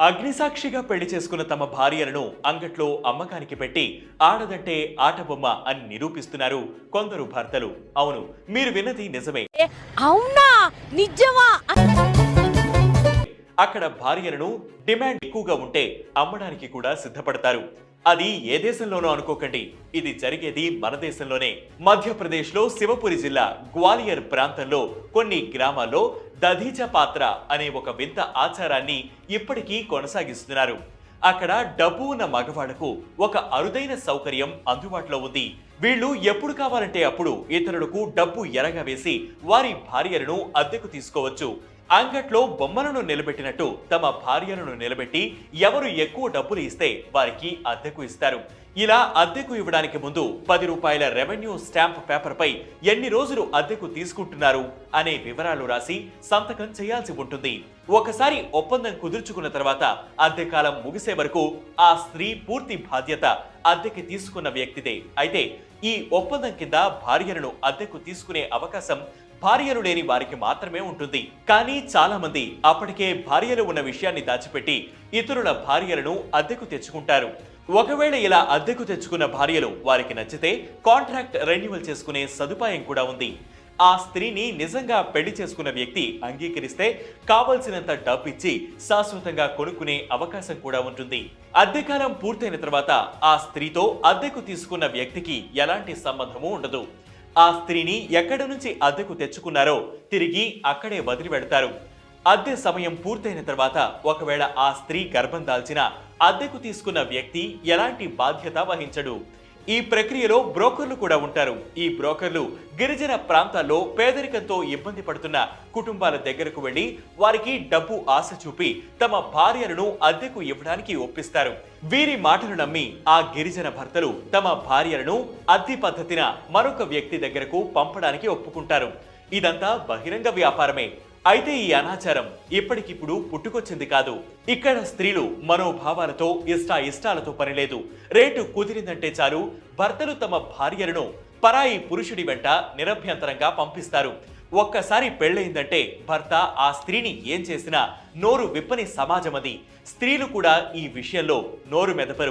అగ్నిసాక్షిగా పెళ్లి చేసుకున్న తమ భార్యలను అంగట్లో అమ్మకానికి పెట్టి ఆడదంటే ఆటబొమ్మ అని నిరూపిస్తున్నారు కొందరు భర్తలు. అవును, మీరు విన్నది నిజమే. అవునా, నిజమా? అక్కడ భార్యలను డిమాండ్ ఎక్కువగా ఉంటే అమ్మడానికి కూడా సిద్ధపడతారు. అది ఏ దేశంలోనో అనుకోకండి, ఇది జరిగేది మన దేశంలోనే. మధ్యప్రదేశ్లో శివపురి జిల్లా గ్వాలియర్ ప్రాంతంలో కొన్ని గ్రామాల్లో దధీచ పాత్ర అనే ఒక వింత ఆచారాన్ని ఇప్పటికీ కొనసాగిస్తున్నారు. అక్కడ డబ్బు ఉన్న మగవాళ్లకు ఒక అరుదైన సౌకర్యం అందుబాటులో ఉంది. వీళ్ళు ఎప్పుడు కావాలంటే అప్పుడు ఇతరులకు డబ్బు ఎరగా వేసి వారి భార్యలను అద్దెకు తీసుకోవచ్చు. అంగట్లో బొమ్మలను నిలబెట్టినట్టు తమ భార్యలను నిలబెట్టి ఎవరు ఎక్కువ డబ్బులు ఇస్తే వారికి అద్దెకు ఇస్తారు. ఇలా అద్దెకు ఇవ్వడానికి ముందు 10 రూపాయల రెవెన్యూ స్టాంప్ పేపర్ పై ఎన్ని రోజులు అద్దెకు తీసుకుంటున్నారు అనే వివరాలు రాసి సంతకం చేయాల్సి ఉంటుంది. ఒకసారి ఒప్పందం కుదుర్చుకున్న తర్వాత అద్దె కాలం ముగిసే వరకు ఆ స్త్రీ పూర్తి బాధ్యత అద్దెకి తీసుకున్న వ్యక్తిదే. అయితే ఈ ఒప్పందం కింద భార్యలను అద్దెకు తీసుకునే అవకాశం భార్యలు లేని వారికి మాత్రమే ఉంటుంది. కానీ చాలా మంది అప్పటికే భార్యలు ఉన్న విషయాన్ని దాచిపెట్టి ఇతరుల భార్యలను అద్దెకు తెచ్చుకుంటారు. ఒకవేళ ఇలా అద్దెకు తెచ్చుకున్న భార్యలు వారికి నచ్చితే కాంట్రాక్ట్ రెన్యువల్ చేసుకునే సదుపాయం కూడా ఉంది. ఆ స్త్రీని నిజంగా పెళ్లి చేసుకున్న వ్యక్తి అంగీకరిస్తే కావలసినంత డబ్బిచ్చి శాశ్వతంగా కొనుక్కునే అవకాశం కూడా ఉంటుంది. అద్దెకాలం పూర్తయిన తర్వాత ఆ స్త్రీతో అద్దెకు తీసుకున్న వ్యక్తికి ఎలాంటి సంబంధమూ ఉండదు. ఆ స్త్రీని ఎక్కడి నుంచి అద్దెకు తెచ్చుకున్నారో తిరిగి అక్కడే వదిలి వెడతారు. అద్దె సమయం పూర్తయిన తర్వాత ఒకవేళ ఆ స్త్రీ గర్భం దాల్చినా అద్దెకు తీసుకున్న వ్యక్తి ఎలాంటి బాధ్యత వహించడు. ఈ ప్రక్రియలో బ్రోకర్లు కూడా ఉంటారు. ఈ బ్రోకర్లు గిరిజన ప్రాంతాల్లో పేదరికంతో ఇబ్బంది పడుతున్న కుటుంబాల దగ్గరకు వెళ్లి వారికి డబ్బు ఆశ చూపి తమ భార్యలను అద్దెకు ఇవ్వడానికి ఒప్పిస్తారు. వీరి మాటలు నమ్మి ఆ గిరిజన భర్తలు తమ భార్యలను అద్దె పద్ధతిన మరొక వ్యక్తి దగ్గరకు పంపడానికి ఒప్పుకుంటారు. ఇదంతా బహిరంగ వ్యాపారమే. అయితే ఈ అనాచారం ఇప్పటికిప్పుడు పుట్టుకొచ్చింది కాదు. ఇక్కడ స్త్రీలు మనోభావాలతో ఇష్టాలతో పనిలేదు. రేటు కుదిరిందంటే చాలు భర్తలు తమ భార్యలను పరాయి పురుషుడి వెంట నిరభ్యంతరంగా పంపిస్తారు. ఒక్కసారి పెళ్ళయిందంటే భర్త ఆ స్త్రీని ఏం చేసినా నోరు విప్పని సమాజం అది. స్త్రీలు కూడా ఈ విషయంలో నోరు మెదపరు.